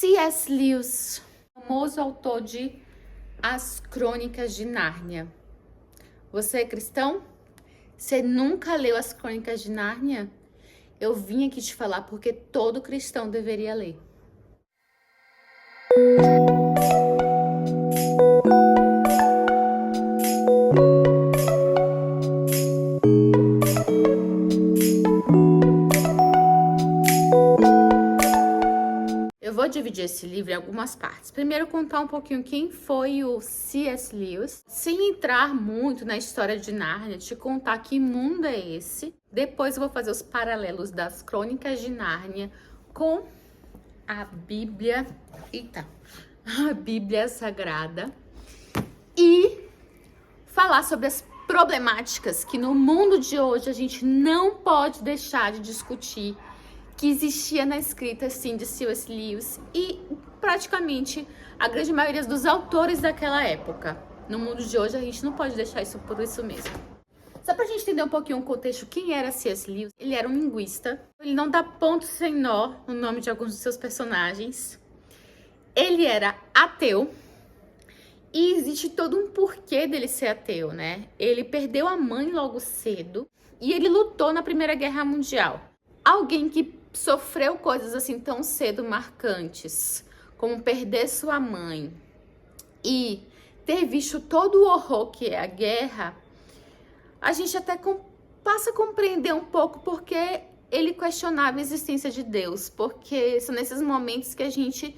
C.S. Lewis, famoso autor de As Crônicas de Nárnia. Você é cristão? Você nunca leu As Crônicas de Nárnia? Eu vim aqui te falar porque todo cristão deveria ler. Eu vou dividir esse livro em algumas partes. Primeiro, contar um pouquinho quem foi o C.S. Lewis, sem entrar muito na história de Nárnia, te contar que mundo é esse. Depois eu vou fazer os paralelos das Crônicas de Nárnia com a Bíblia, a Bíblia Sagrada, e falar sobre as problemáticas que no mundo de hoje a gente não pode deixar de discutir, que existia na escrita, assim, de C.S. Lewis e praticamente a grande maioria dos autores daquela época. No mundo de hoje, a gente não pode deixar isso por isso mesmo. Só pra gente entender um pouquinho o contexto, quem era C.S. Lewis? Ele era um linguista. Ele não dá ponto sem nó no nome de alguns dos seus personagens. Ele era ateu. E existe todo um porquê dele ser ateu, né? Ele perdeu a mãe logo cedo e ele lutou na Primeira Guerra Mundial. Alguém que sofreu coisas assim tão cedo marcantes, como perder sua mãe e ter visto todo o horror que é a guerra, a gente até passa a compreender um pouco porque ele questionava a existência de Deus, porque são nesses momentos que a gente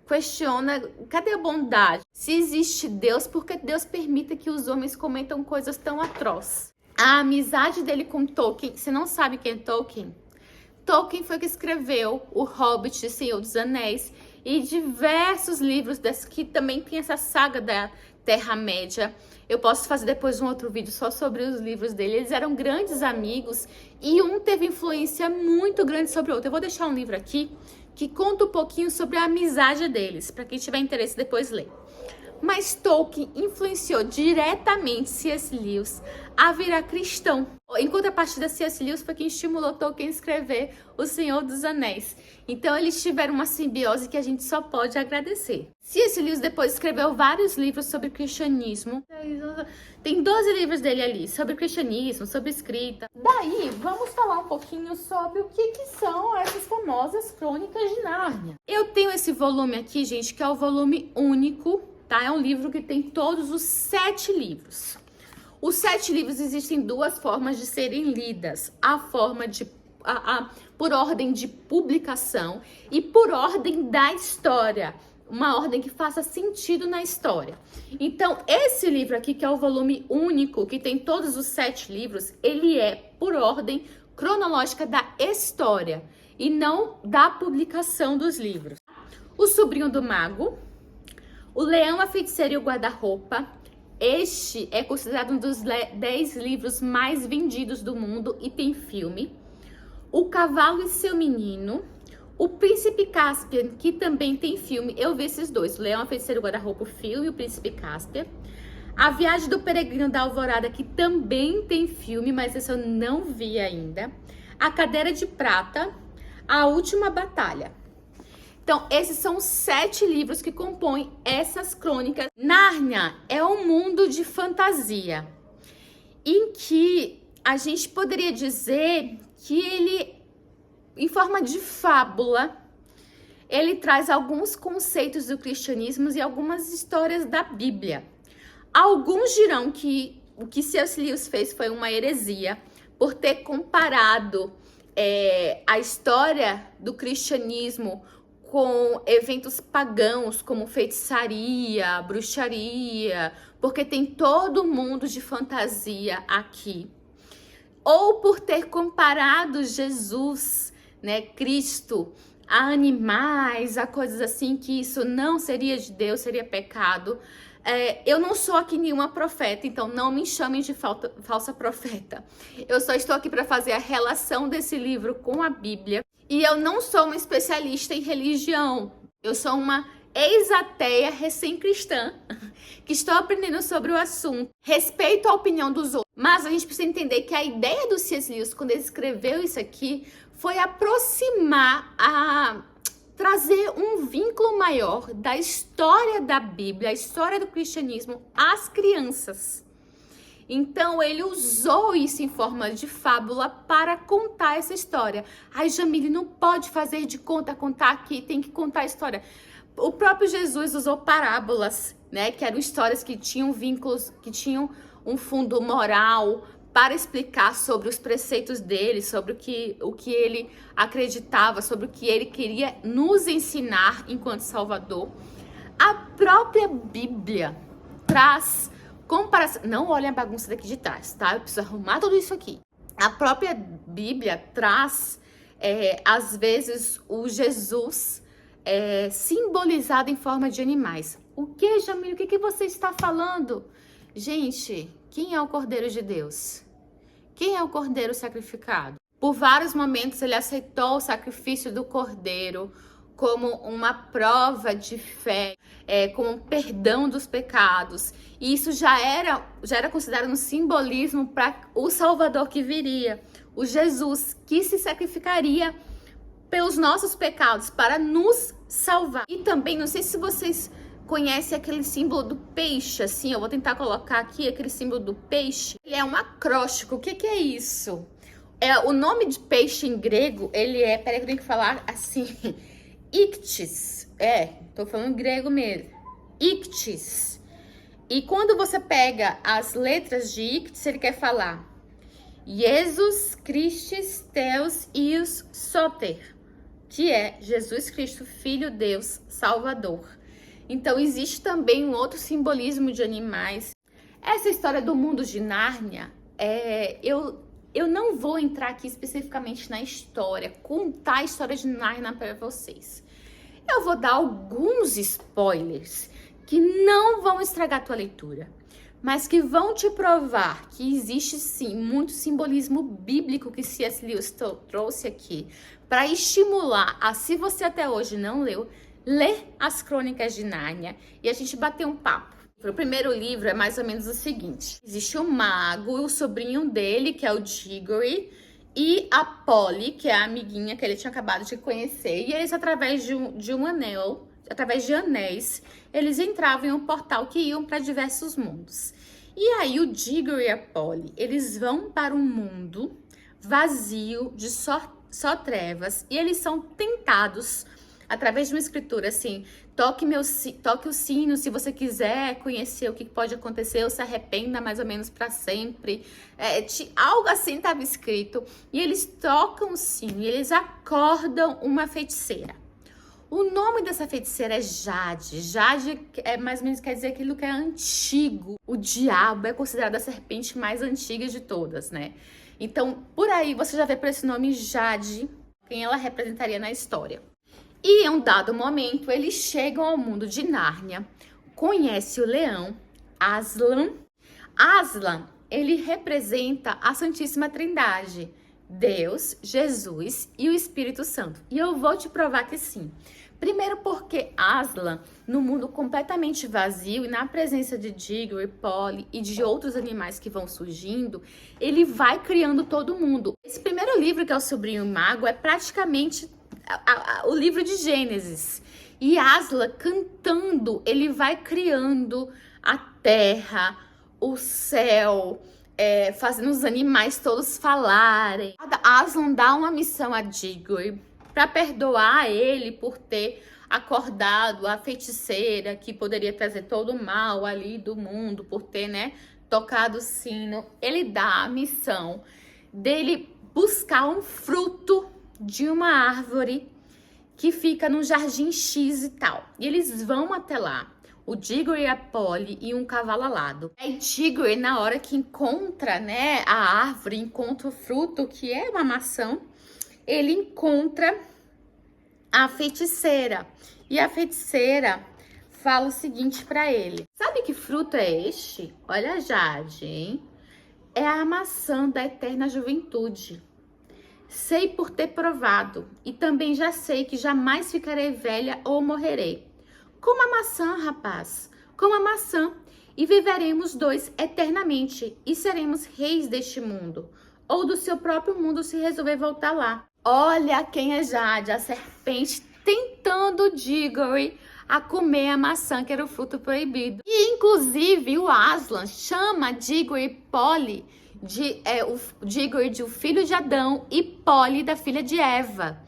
questiona, cadê a bondade? Se existe Deus, por que Deus permite que os homens cometam coisas tão atrozes? A amizade dele com Tolkien, você não sabe quem é Tolkien? Tolkien foi que escreveu O Hobbit, O Senhor dos Anéis e diversos livros que também tem essa saga da Terra-média. Eu posso fazer depois um outro vídeo só sobre os livros dele. Eles eram grandes amigos e um teve influência muito grande sobre o outro. Eu vou deixar um livro aqui que conta um pouquinho sobre a amizade deles, para quem tiver interesse depois ler. Mas Tolkien influenciou diretamente C.S. Lewis a virar cristão. Em contrapartida, C.S. Lewis foi quem estimulou Tolkien a escrever O Senhor dos Anéis. Então eles tiveram uma simbiose que a gente só pode agradecer. C.S. Lewis depois escreveu vários livros sobre cristianismo. Tem 12 livros dele ali, sobre cristianismo, sobre escrita. Daí, vamos falar um pouquinho sobre o que são essas famosas Crônicas de Nárnia. Eu tenho esse volume aqui, gente, que é o volume único, tá? É um livro que tem todos os 7 livros. Os 7 livros existem duas formas de serem lidas. A forma por ordem de publicação e por ordem da história. Uma ordem que faça sentido na história. Então, esse livro aqui, que é o volume único, que tem todos os 7 livros, ele é por ordem cronológica da história e não da publicação dos livros. O Sobrinho do Mago, O Leão, a Feiticeira e o Guarda-Roupa. Este é considerado um dos 10 livros mais vendidos do mundo e tem filme. O Cavalo e Seu Menino. O Príncipe Caspian, que também tem filme. Eu vi esses dois. O Leão, a Feiticeira e o Guarda-Roupa, o filme, e o Príncipe Caspian. A Viagem do Peregrino da Alvorada, que também tem filme, mas esse eu não vi ainda. A Cadeira de Prata. A Última Batalha. Então, esses são os 7 livros que compõem essas crônicas. Nárnia é um mundo de fantasia, em que a gente poderia dizer que ele, em forma de fábula, ele traz alguns conceitos do cristianismo e algumas histórias da Bíblia. Alguns dirão que o que C.S. Lewis fez foi uma heresia, por ter comparado a história do cristianismo com eventos pagãos como feitiçaria, bruxaria, porque tem todo mundo de fantasia aqui. Ou por ter comparado Jesus, né, Cristo, a animais, a coisas assim, que isso não seria de Deus, seria pecado. Eu não sou aqui nenhuma profeta, então não me chamem de falsa profeta. Eu só estou aqui para fazer a relação desse livro com a Bíblia. E eu não sou uma especialista em religião. Eu sou uma ex-ateia recém-cristã que estou aprendendo sobre o assunto. Respeito a opinião dos outros. Mas a gente precisa entender que a ideia do C.S. Lewis, quando ele escreveu isso aqui, foi aproximar trazer um vínculo maior da história da Bíblia, a história do cristianismo às crianças. Então, ele usou isso em forma de fábula para contar essa história. Ai, Jamile, não pode fazer de conta, contar aqui, tem que contar a história. O próprio Jesus usou parábolas, né? Que eram histórias que tinham vínculos, que tinham um fundo moral, para explicar sobre os preceitos dele, sobre o que ele acreditava, sobre o que ele queria nos ensinar enquanto Salvador. A própria Bíblia traz comparação. Não olhem a bagunça daqui de trás, tá? Eu preciso arrumar tudo isso aqui. A própria Bíblia traz, às vezes, o Jesus simbolizado em forma de animais. O que, Jamile? O que você está falando? Gente, quem é o Cordeiro de Deus? Quem é o Cordeiro sacrificado? Por vários momentos ele aceitou o sacrifício do Cordeiro como uma prova de fé, como um perdão dos pecados. E isso já era considerado um simbolismo para o Salvador que viria, o Jesus que se sacrificaria pelos nossos pecados para nos salvar. E também, não sei se vocês conhece aquele símbolo do peixe, assim, eu vou tentar colocar aqui aquele símbolo do peixe. Ele é um acróstico. O que é isso? O nome de peixe em grego, ele peraí que eu tenho que falar assim, ictis. Tô falando grego mesmo. Ictis. E quando você pega as letras de ictis, ele quer falar Jesus Christus Theos Ius Soter, que é Jesus Cristo, Filho Deus, Salvador. Então, existe também um outro simbolismo de animais. Essa história do mundo de Nárnia, eu não vou entrar aqui especificamente na história, contar a história de Nárnia para vocês. Eu vou dar alguns spoilers que não vão estragar a tua leitura, mas que vão te provar que existe sim muito simbolismo bíblico que C.S. Lewis trouxe aqui para estimular se você até hoje não leu, lê as Crônicas de Nárnia e a gente bater um papo. O primeiro livro é mais ou menos o seguinte: existe um mago e o sobrinho dele, que é o Diggory, e a Polly, que é a amiguinha que ele tinha acabado de conhecer. E eles, através de um anel, através de anéis, eles entravam em um portal que iam para diversos mundos. E aí o Diggory e a Polly, eles vão para um mundo vazio de só trevas e eles são tentados através de uma escritura assim: toque o sino se você quiser conhecer o que pode acontecer, ou se arrependa mais ou menos para sempre. Algo assim estava escrito. E eles tocam o sino e eles acordam uma feiticeira. O nome dessa feiticeira é Jade. Jade mais ou menos quer dizer aquilo que é antigo. O diabo é considerado a serpente mais antiga de todas, né? Então, por aí você já vê por esse nome Jade quem ela representaria na história. E em um dado momento, eles chegam ao mundo de Nárnia, conhece o leão, Aslan. Aslan, ele representa a Santíssima Trindade, Deus, Jesus e o Espírito Santo. E eu vou te provar que sim. Primeiro porque Aslan, no mundo completamente vazio e na presença de Diggory, Polly e de outros animais que vão surgindo, ele vai criando todo mundo. Esse primeiro livro, que é o Sobrinho Mago, é praticamente o livro de Gênesis. E Aslan cantando, ele vai criando a terra, o céu, fazendo os animais todos falarem. Aslan dá uma missão a Diggory para perdoar ele por ter acordado a feiticeira que poderia trazer todo o mal ali do mundo, por ter, né, tocado o sino. Ele dá a missão dele buscar um fruto de uma árvore que fica no Jardim X e tal. E eles vão até lá, o Diggory e a Polly e um cavalo alado. Aí Diggory, na hora que encontra, né, a árvore, encontra o fruto, que é uma maçã, ele encontra a feiticeira. E a feiticeira fala o seguinte para ele: sabe que fruto é este? Olha, Jade, hein? É a maçã da eterna juventude. Sei por ter provado, e também já sei que jamais ficarei velha ou morrerei. Como a maçã, rapaz, como a maçã, e viveremos dois eternamente, e seremos reis deste mundo, ou do seu próprio mundo se resolver voltar lá. Olha quem é Jade, a serpente tentando Diggory a comer a maçã, que era o fruto proibido. E, inclusive, o Aslan chama Diggory e Polly Diggory de o filho de Adão e Polly da filha de Eva.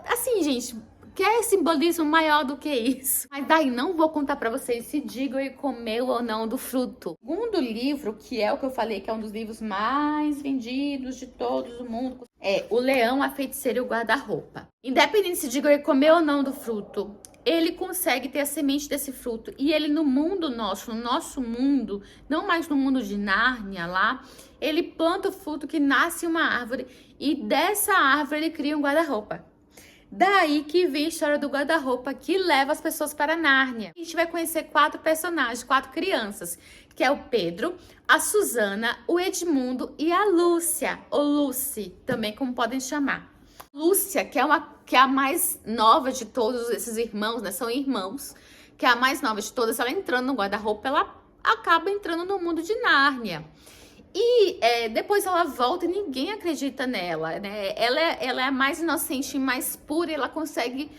Assim, gente, quer simbolismo maior do que isso? Mas daí não vou contar pra vocês se Diggory comeu ou não do fruto. Segundo livro, que é o que eu falei que é um dos livros mais vendidos de todos o mundo, é O Leão, a Feiticeira e o Guarda-Roupa. Independente se Diggory comeu ou não do fruto, ele consegue ter a semente desse fruto. E ele no mundo nosso, no nosso mundo, não mais no mundo de Nárnia lá, ele planta o fruto que nasce uma árvore e dessa árvore ele cria um guarda-roupa. Daí que vem a história do guarda-roupa que leva as pessoas para Nárnia. A gente vai conhecer 4 personagens, 4 crianças, que é o Pedro, a Susana, o Edmundo e a Lúcia, ou Lucy, também como podem chamar. Lúcia, que é a mais nova de todos esses irmãos, né? São irmãos, que é a mais nova de todas. Ela entrando no guarda-roupa, ela acaba entrando no mundo de Nárnia. E depois ela volta e ninguém acredita nela, né? Ela é a mais inocente e mais pura, e ela consegue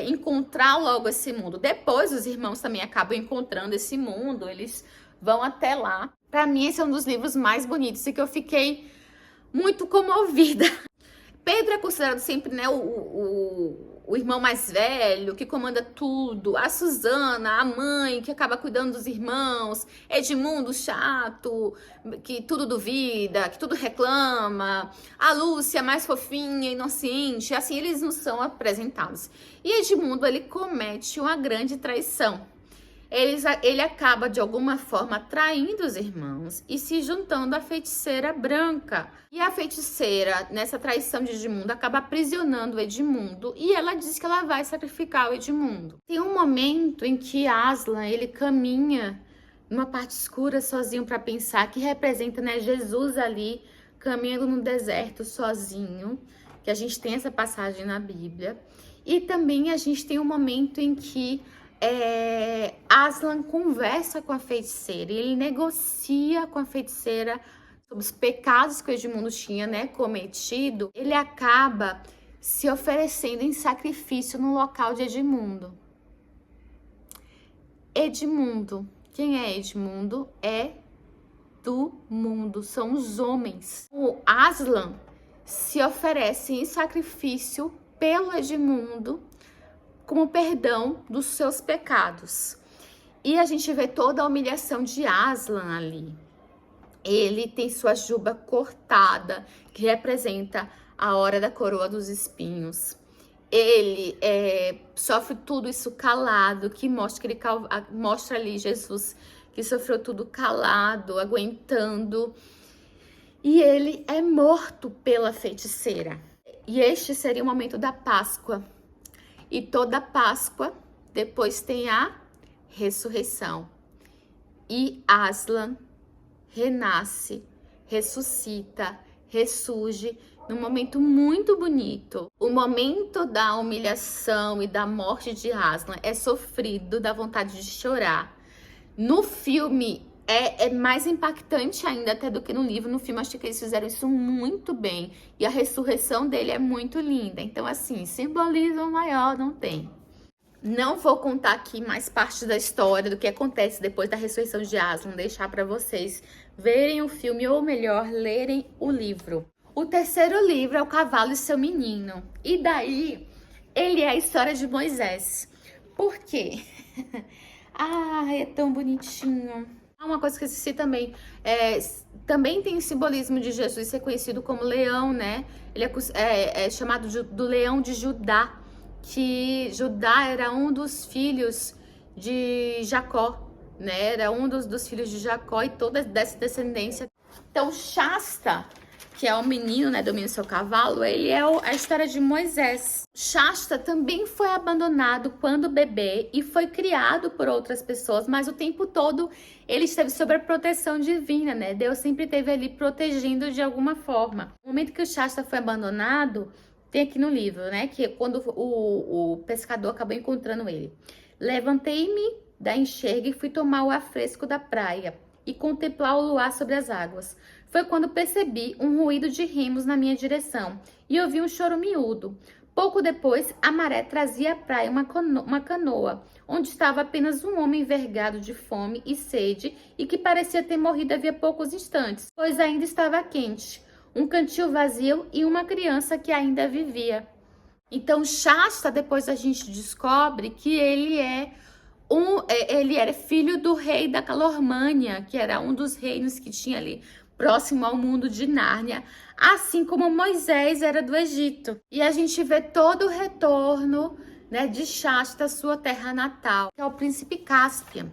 encontrar logo esse mundo. Depois os irmãos também acabam encontrando esse mundo, eles vão até lá. Para mim esse é um dos livros mais bonitos e que eu fiquei muito comovida. Pedro é considerado sempre, né, o irmão mais velho, que comanda tudo. A Susana, a mãe, que acaba cuidando dos irmãos. Edmundo, chato, que tudo duvida, que tudo reclama. A Lúcia, mais fofinha, inocente. Assim, eles não são apresentados. E Edmundo, ele comete uma grande traição. Ele acaba, de alguma forma, traindo os irmãos e se juntando à feiticeira branca. E a feiticeira, nessa traição de Edmundo, acaba aprisionando Edmundo e ela diz que ela vai sacrificar o Edmundo. Tem um momento em que Aslan, ele caminha numa parte escura sozinho para pensar, que representa, né, Jesus ali caminhando no deserto sozinho, que a gente tem essa passagem na Bíblia. E também a gente tem um momento em que Aslan conversa com a feiticeira e ele negocia com a feiticeira sobre os pecados que o Edmundo tinha, né, cometido. Ele acaba se oferecendo em sacrifício no local de Edmundo. Edmundo, quem é Edmundo? É do mundo, são os homens. O Aslan se oferece em sacrifício pelo Edmundo como perdão dos seus pecados. E a gente vê toda a humilhação de Aslan ali. Ele tem sua juba cortada, que representa a hora da coroa dos espinhos. Ele sofre tudo isso calado, que mostra ali Jesus, que sofreu tudo calado, aguentando. E ele é morto pela feiticeira. E este seria o momento da Páscoa. E toda Páscoa, depois tem a ressurreição. E Aslan renasce, ressuscita, ressurge num momento muito bonito. O momento da humilhação e da morte de Aslan é sofrido, dá vontade de chorar. No filme é mais impactante ainda até do que no livro. No filme, acho que eles fizeram isso muito bem. E a ressurreição dele é muito linda. Então, assim, simbolismo maior não tem. Não vou contar aqui mais parte da história, do que acontece depois da ressurreição de Aslan. Deixar para vocês verem o filme, ou melhor, lerem o livro. O terceiro livro é O Cavalo e Seu Menino. E daí, ele é a história de Moisés. Por quê? É tão bonitinho. Uma coisa que eu esqueci também, também tem o simbolismo de Jesus ser conhecido como leão, né? Ele é chamado do leão de Judá, que Judá era um dos filhos de Jacó, né? Era um dos filhos de Jacó e toda dessa descendência. Então, Shasta, que é o menino, né, domina seu cavalo, ele é a história de Moisés. Shasta também foi abandonado quando bebê e foi criado por outras pessoas, mas o tempo todo ele esteve sob a proteção divina, né? Deus sempre esteve ali protegendo de alguma forma. No momento que o Shasta foi abandonado, tem aqui no livro, né, que quando o pescador acabou encontrando ele. Levantei-me da enxerga e fui tomar o ar fresco da praia e contemplar o luar sobre as águas. Foi quando percebi um ruído de remos na minha direção e ouvi um choro miúdo. Pouco depois, a maré trazia à praia uma canoa, onde estava apenas um homem envergado de fome e sede e que parecia ter morrido havia poucos instantes, pois ainda estava quente, um cantil vazio e uma criança que ainda vivia. Então, Shasta, depois a gente descobre que ele era filho do rei da Calormânia, que era um dos reinos que tinha ali próximo ao mundo de Nárnia, assim como Moisés era do Egito. E a gente vê todo o retorno, né, de Shasta, sua terra natal, que é o príncipe Cáspian.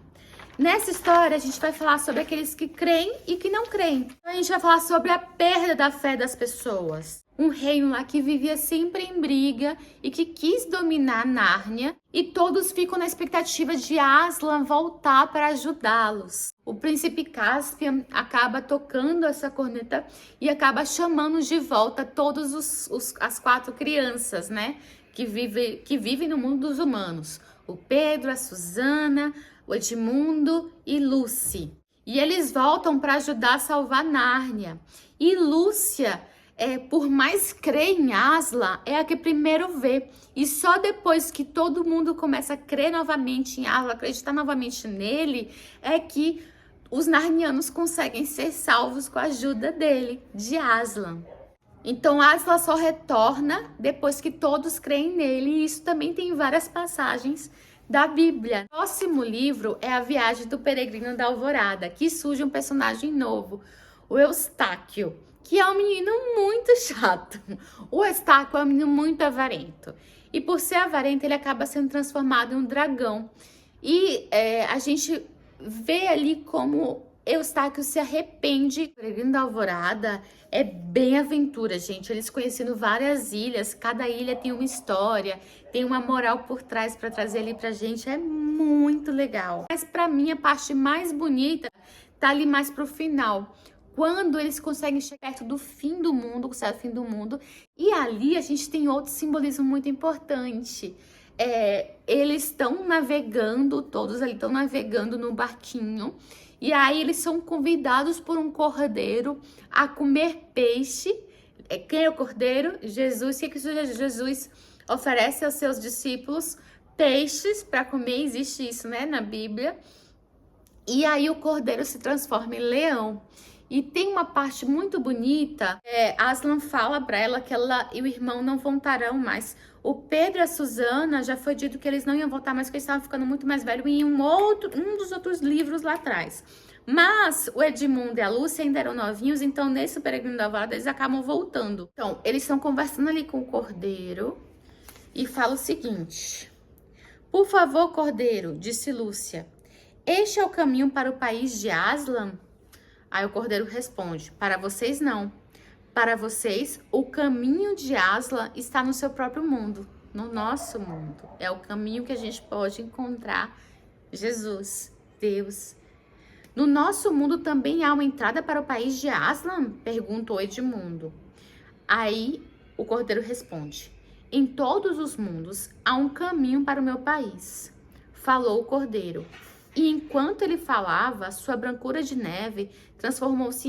Nessa história, a gente vai falar sobre aqueles que creem e que não creem. A gente vai falar sobre a perda da fé das pessoas. Um reino lá que vivia sempre em briga e que quis dominar Nárnia, e todos ficam na expectativa de Aslan voltar para ajudá-los. O príncipe Cáspian acaba tocando essa corneta e acaba chamando de volta todas as 4 crianças, né, que vivem no mundo dos humanos. O Pedro, a Susana, o Edmundo e Lucy. E eles voltam para ajudar a salvar Nárnia. E Lúcia, por mais crer em Aslan, é a que primeiro vê. E só depois que todo mundo começa a crer novamente em Aslan, acreditar novamente nele, é que os narnianos conseguem ser salvos com a ajuda dele, de Aslan. Então, Aslan só retorna depois que todos creem nele. E isso também tem várias passagens da Bíblia. O próximo livro é A Viagem do Peregrino da Alvorada, que surge um personagem novo, o Eustáquio, que é um menino muito chato. O Eustáquio é um menino muito avarento. E por ser avarento, ele acaba sendo transformado em um dragão. E a gente vê ali como Eustáquio se arrepende. O Peregrino da Alvorada é bem aventura, gente. Eles conhecendo várias ilhas, cada ilha tem uma história, tem uma moral por trás para trazer ali pra gente. É muito legal. Mas para mim, a parte mais bonita tá ali mais pro final, quando eles conseguem chegar perto do fim do mundo, o céu fim do mundo. E ali a gente tem outro simbolismo muito importante. Eles estão navegando, todos ali estão navegando no barquinho. E aí eles são convidados por um cordeiro a comer peixe. Quem é o cordeiro? Jesus. O que Jesus oferece aos seus discípulos? Peixes para comer. Existe isso, né, na Bíblia. E aí o cordeiro se transforma em leão. E tem uma parte muito bonita. Aslan fala para ela que ela e o irmão não voltarão mais. O Pedro e a Susana, já foi dito que eles não iam voltar mais, porque eles estavam ficando muito mais velhos em um dos outros livros lá atrás. Mas o Edmundo e a Lúcia ainda eram novinhos, então nesse Peregrino da Alvorada eles acabam voltando. Então, eles estão conversando ali com o cordeiro e fala o seguinte: por favor, cordeiro, disse Lúcia, este é o caminho para o país de Aslan? Aí o cordeiro responde: para vocês não. Para vocês, o caminho de Aslan está no seu próprio mundo, no nosso mundo. É o caminho que a gente pode encontrar Jesus, Deus. No nosso mundo também há uma entrada para o país de Aslan? Perguntou Edmundo. Aí o cordeiro responde: em todos os mundos há um caminho para o meu país. Falou o cordeiro. E enquanto ele falava, sua brancura de neve transformou-se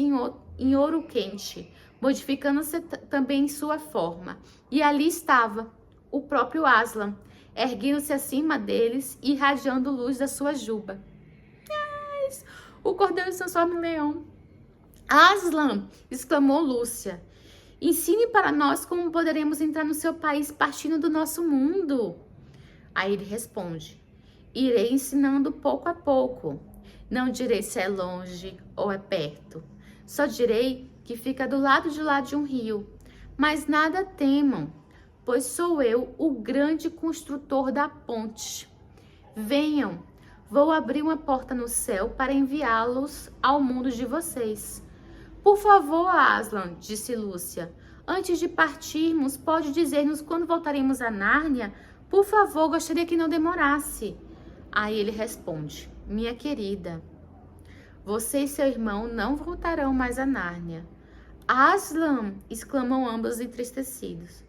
em ouro quente, modificando-se também em sua forma. E ali estava o próprio Aslan, erguendo-se acima deles e irradiando luz da sua juba. Yes! O cordeiro se transforma em leão. Aslan! Exclamou Lúcia. Ensine para nós como poderemos entrar no seu país partindo do nosso mundo. Aí ele responde: irei ensinando pouco a pouco. Não direi se é longe ou é perto. Só direi que fica do lado de lá de um rio. Mas nada temam, pois sou eu o grande construtor da ponte. Venham, vou abrir uma porta no céu para enviá-los ao mundo de vocês. Por favor, Aslan, disse Lúcia, antes de partirmos, pode dizer-nos quando voltaremos a Nárnia? Por favor, gostaria que não demorasse. Aí ele responde: minha querida, você e seu irmão não voltarão mais a Nárnia. Aslan! Exclamam ambos entristecidos.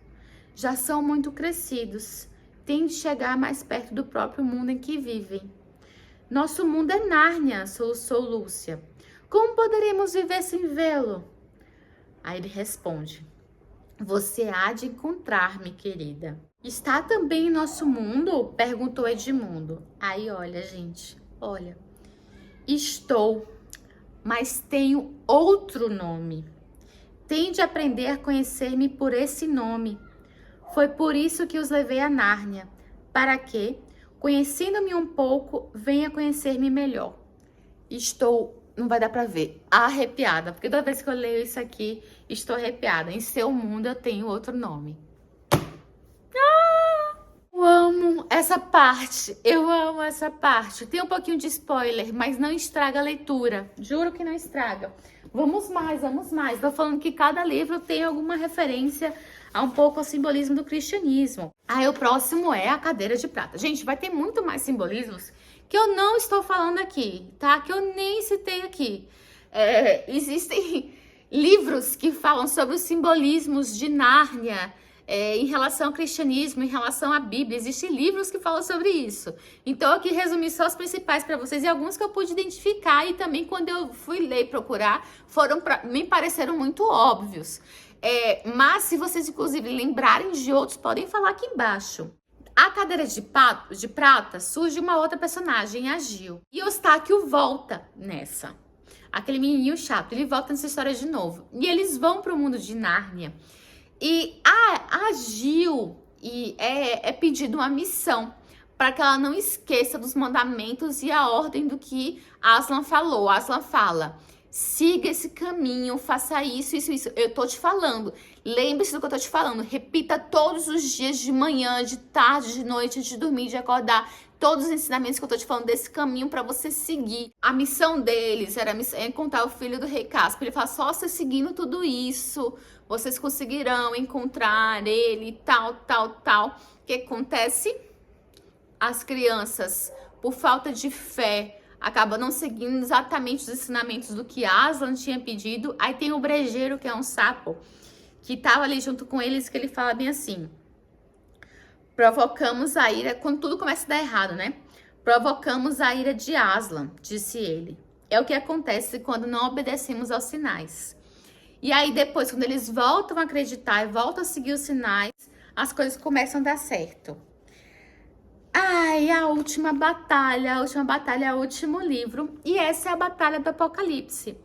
Já são muito crescidos. Têm de chegar mais perto do próprio mundo em que vivem. Nosso mundo é Nárnia, soluçou Lúcia. Como poderemos viver sem vê-lo? Aí ele responde: Você há de encontrar-me, querida. Está também em nosso mundo? Perguntou Edmundo. Aí, olha, gente, olha. Estou, mas tenho outro nome. Tende a aprender a conhecer-me por esse nome. Foi por isso que os levei a Nárnia, para que, conhecendo-me um pouco, venha conhecer-me melhor. Estou, não vai dar pra ver, arrepiada, porque toda vez que eu leio isso aqui, estou arrepiada. Em seu mundo eu tenho outro nome. Eu amo essa parte, eu amo essa parte. Tem um pouquinho de spoiler, mas não estraga a leitura. Juro que não estraga. Vamos mais, vamos mais. Tô falando que cada livro tem alguma referência a um pouco ao simbolismo do cristianismo. Aí o próximo é a cadeira de prata. Gente, vai ter muito mais simbolismos que eu não estou falando aqui, tá? Que eu nem citei aqui. Existem livros que falam sobre os simbolismos de Nárnia, em relação ao cristianismo, em relação à Bíblia. Existem livros que falam sobre isso. Então, eu aqui resumi só os principais para vocês e alguns que eu pude identificar e também quando eu fui ler e procurar, me pareceram muito óbvios. Mas se vocês, inclusive, lembrarem de outros, podem falar aqui embaixo. A cadeira de prata surge uma outra personagem, a Gil. E Eustáquio volta nessa. Aquele menininho chato, ele volta nessa história de novo. E eles vão para o mundo de Nárnia. E a Gil é pedido uma missão para que ela não esqueça dos mandamentos e a ordem do que Aslan falou. Aslan fala: siga esse caminho, faça isso, isso, isso. Eu tô te falando. Lembre-se do que eu tô te falando. Repita todos os dias, de manhã, de tarde, de noite, de dormir, de acordar. Todos os ensinamentos que eu tô te falando desse caminho para você seguir. A missão deles era encontrar o filho do rei Casco. Ele fala: só você seguindo tudo isso, vocês conseguirão encontrar ele, tal, tal, tal. O que acontece? As crianças, por falta de fé, acaba não seguindo exatamente os ensinamentos do que Aslan tinha pedido. Aí tem o brejeiro, que é um sapo, que tava ali junto com eles, que ele fala bem assim: provocamos a ira, quando tudo começa a dar errado, né? Provocamos a ira de Aslan, disse ele. É o que acontece quando não obedecemos aos sinais. E aí depois, quando eles voltam a acreditar e voltam a seguir os sinais, as coisas começam a dar certo. Ai, a última batalha, o último livro. E essa é a Batalha do Apocalipse.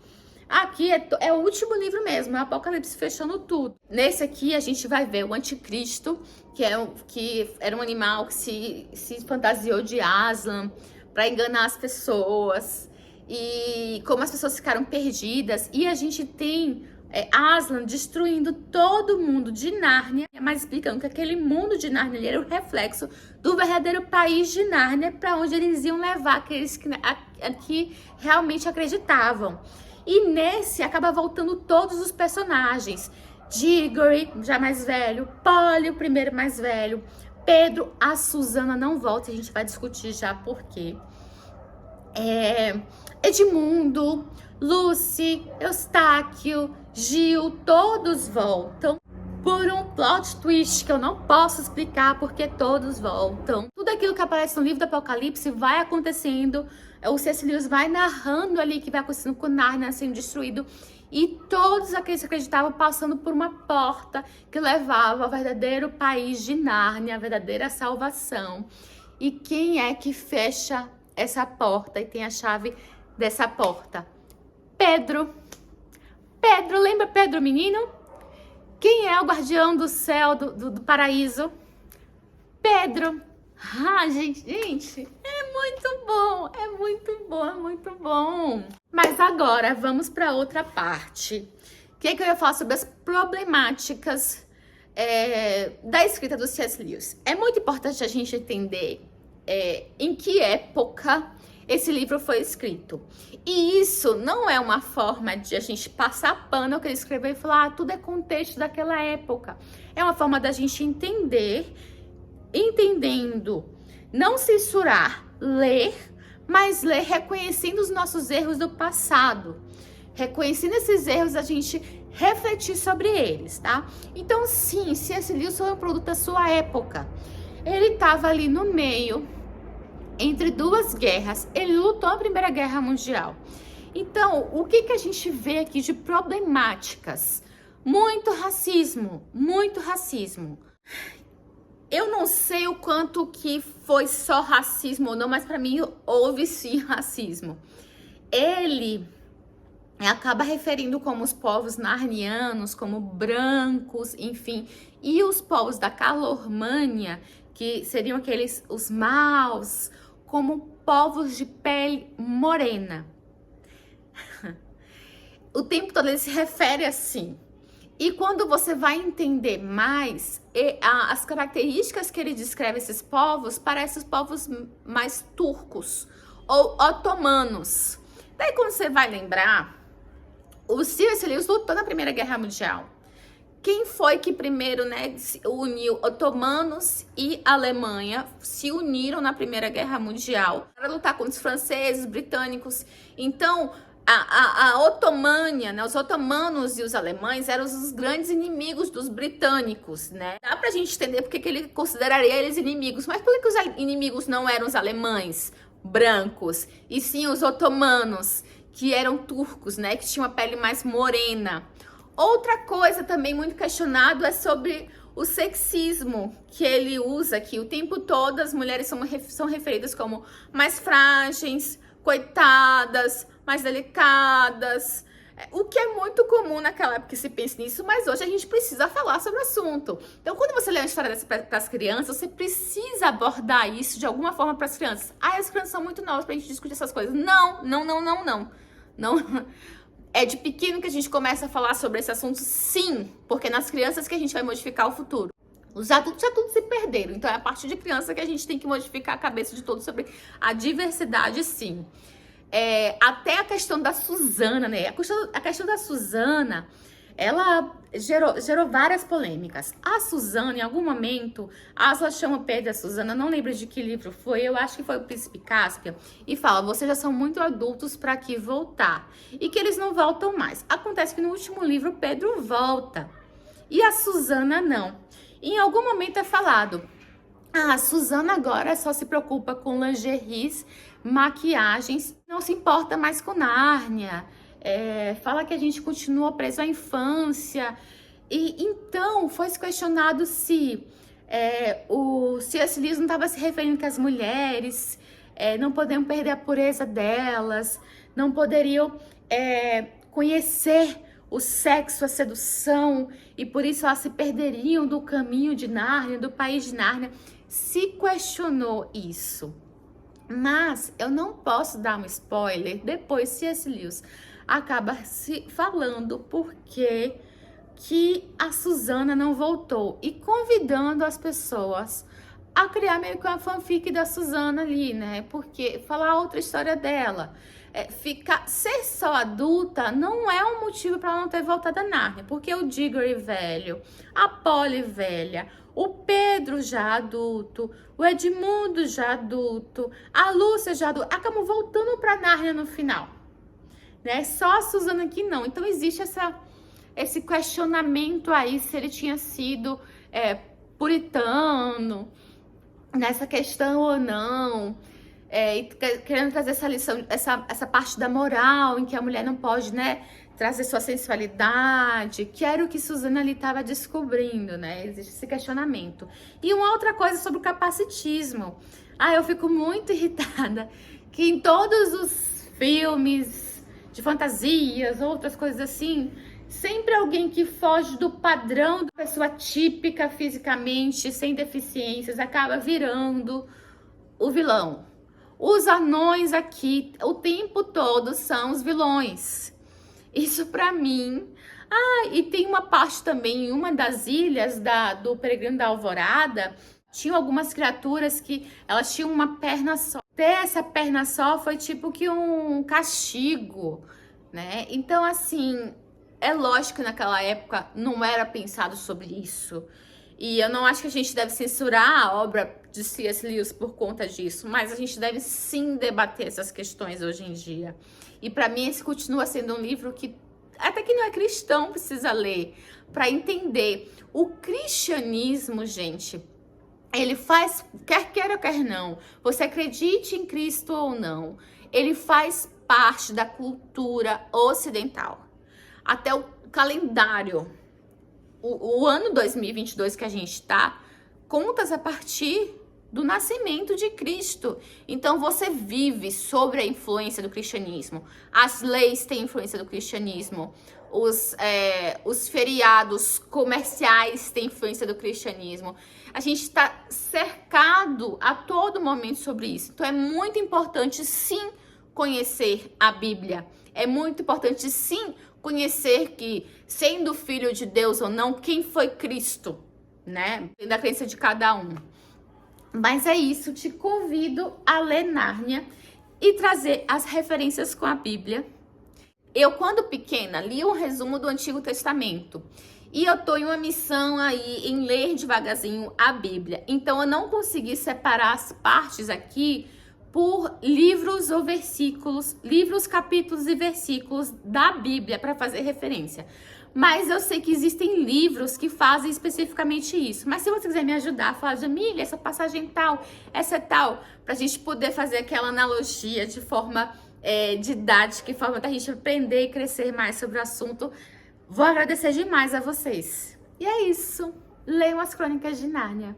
Aqui é o último livro mesmo, é o Apocalipse fechando tudo. Nesse aqui a gente vai ver o Anticristo, que era um animal que se fantasiou de Aslan para enganar as pessoas. E como as pessoas ficaram perdidas. E a gente tem Aslan destruindo todo mundo de Nárnia, mas explicando que aquele mundo de Nárnia era o reflexo do verdadeiro país de Nárnia, para onde eles iam levar aqueles que realmente acreditavam. E nesse acaba voltando todos os personagens. Diggory, já mais velho, Polly, o primeiro mais velho, Pedro, a Susana não volta, a gente vai discutir já por quê. Edmundo, Lucy, Eustáquio, Gil, todos voltam por um plot twist que eu não posso explicar porque todos voltam. Tudo aquilo que aparece no livro do Apocalipse vai acontecendo, o C.S. Lewis vai narrando ali que vai acontecendo com Nárnia sendo destruído e todos aqueles que acreditavam passando por uma porta que levava ao verdadeiro país de Nárnia, a verdadeira salvação. E quem é que fecha essa porta e tem a chave dessa porta? Pedro. Pedro, lembra Pedro, menino? Quem é o guardião do céu, do paraíso? Pedro. Ah, gente, é muito bom, é muito bom, é muito bom. Mas agora, vamos para outra parte. O que eu ia falar sobre as problemáticas da escrita do C.S. Lewis. É muito importante a gente entender em que época esse livro foi escrito. E isso não é uma forma de a gente passar pano ao que ele escreveu e falar, tudo é contexto daquela época. É uma forma da gente entendendo, não censurar, ler, mas ler reconhecendo os nossos erros do passado. Reconhecendo esses erros, a gente refletir sobre eles, tá? Então, sim, C.S. Lewis foi um produto da sua época. Ele estava ali no meio, entre duas guerras, ele lutou a Primeira Guerra Mundial. Então, o que a gente vê aqui de problemáticas Muito racismo, muito racismo. Eu não sei o quanto que foi só racismo ou não, mas para mim houve sim racismo. Ele acaba referindo como os povos narnianos, como brancos, enfim, e os povos da Calormânia, que seriam aqueles, os maus, como povos de pele morena. O tempo todo ele se refere assim. E quando você vai entender mais, as características que ele descreve esses povos, parecem os povos mais turcos ou otomanos. Daí quando você vai lembrar, o C.S. Lewis lutou na Primeira Guerra Mundial. Quem foi que primeiro, né, uniu otomanos e Alemanha, se uniram na Primeira Guerra Mundial para lutar contra os franceses, britânicos. Então, a Otomânia, né, os otomanos e os alemães eram os grandes inimigos dos britânicos, né? Dá pra gente entender porque que ele consideraria eles inimigos, mas por que os inimigos não eram os alemães brancos, e sim os otomanos, que eram turcos, né, que tinham a pele mais morena? Outra coisa também muito questionado é sobre o sexismo que ele usa, que o tempo todo as mulheres são referidas como mais frágeis, coitadas, mais delicadas, o que é muito comum naquela época que se pensa nisso, mas hoje a gente precisa falar sobre o assunto. Então, quando você lê uma história dessa para as crianças, você precisa abordar isso de alguma forma para as crianças. Ah, as crianças são muito novas para a gente discutir essas coisas. Não. Não. É de pequeno que a gente começa a falar sobre esse assunto, sim, porque é nas crianças que a gente vai modificar o futuro. Os adultos já tudo se perderam, então é a partir de criança que a gente tem que modificar a cabeça de todos sobre a diversidade, sim. Até a questão da Susana, né? A questão da Susana, ela gerou várias polêmicas. A Susana, em algum momento, Asla chama Pedro a Susana, não lembro de que livro foi, eu acho que foi o Príncipe Cáspia, e fala, vocês já são muito adultos para aqui voltar. E que eles não voltam mais. Acontece que no último livro, Pedro volta, e a Susana não. E em algum momento é falado, a Susana agora só se preocupa com lingeries, maquiagens, não se importa mais com Nárnia. Fala que a gente continua preso à infância. E então foi questionado se o C.S. Lewis não estava se referindo que as mulheres não poderiam perder a pureza delas, não poderiam conhecer o sexo, a sedução, e por isso elas se perderiam do caminho de Nárnia, do país de Nárnia. Se questionou isso. Mas eu não posso dar um spoiler, depois C.S. Lewis acaba se falando porque que a Susana não voltou e convidando as pessoas a criar meio que uma fanfic da Susana ali, né? Porque falar outra história dela. Ser só adulta não é um motivo para ela não ter voltado a Nárnia, porque o Diggory velho, a Polly velha, o Pedro já adulto, o Edmundo já adulto, a Lúcia já adulta, acabam voltando para Nárnia no final, né? Só a Susana que não. Então existe esse questionamento aí se ele tinha sido puritano nessa questão ou não. Querendo trazer essa lição, essa parte da moral, em que a mulher não pode, né, trazer sua sensualidade, que era o que Susana ali estava descobrindo, né? Existe esse questionamento. E uma outra coisa sobre o capacitismo. Eu fico muito irritada que em todos os filmes de fantasias, outras coisas assim, sempre alguém que foge do padrão da pessoa típica fisicamente, sem deficiências, acaba virando o vilão. Os anões aqui, o tempo todo, são os vilões. Isso pra mim... e tem uma parte também, em uma das ilhas do Peregrino da Alvorada, tinham algumas criaturas que elas tinham uma perna só. Ter essa perna só foi tipo que um castigo, né? Então, assim, é lógico que naquela época não era pensado sobre isso. E eu não acho que a gente deve censurar a obra de C.S. Lewis por conta disso, mas a gente deve sim debater essas questões hoje em dia. E para mim esse continua sendo um livro que até que não é cristão precisa ler para entender. O cristianismo, gente, ele faz, quer queira ou quer não, você acredite em Cristo ou não, ele faz parte da cultura ocidental. Até o calendário o ano 2022 que a gente está, contas a partir do nascimento de Cristo. Então você vive sobre a influência do cristianismo. As leis têm influência do cristianismo. Os feriados comerciais têm influência do cristianismo. A gente está cercado a todo momento sobre isso. Então é muito importante, sim, conhecer a Bíblia. É muito importante, sim, conhecer que, sendo filho de Deus ou não, quem foi Cristo, né? Da crença de cada um. Mas é isso, te convido a ler Nárnia e trazer as referências com a Bíblia. Eu, quando pequena, li um resumo do Antigo Testamento. E eu tô em uma missão aí em ler devagarzinho a Bíblia. Então eu não consegui separar as partes aqui por livros ou versículos, livros, capítulos e versículos da Bíblia para fazer referência. Mas eu sei que existem livros que fazem especificamente isso. Mas se você quiser me ajudar, falar, Jamília, essa passagem tal, essa é tal, pra gente poder fazer aquela analogia de forma didática, de forma da gente aprender e crescer mais sobre o assunto, vou agradecer demais a vocês. E é isso. Leiam as Crônicas de Nárnia.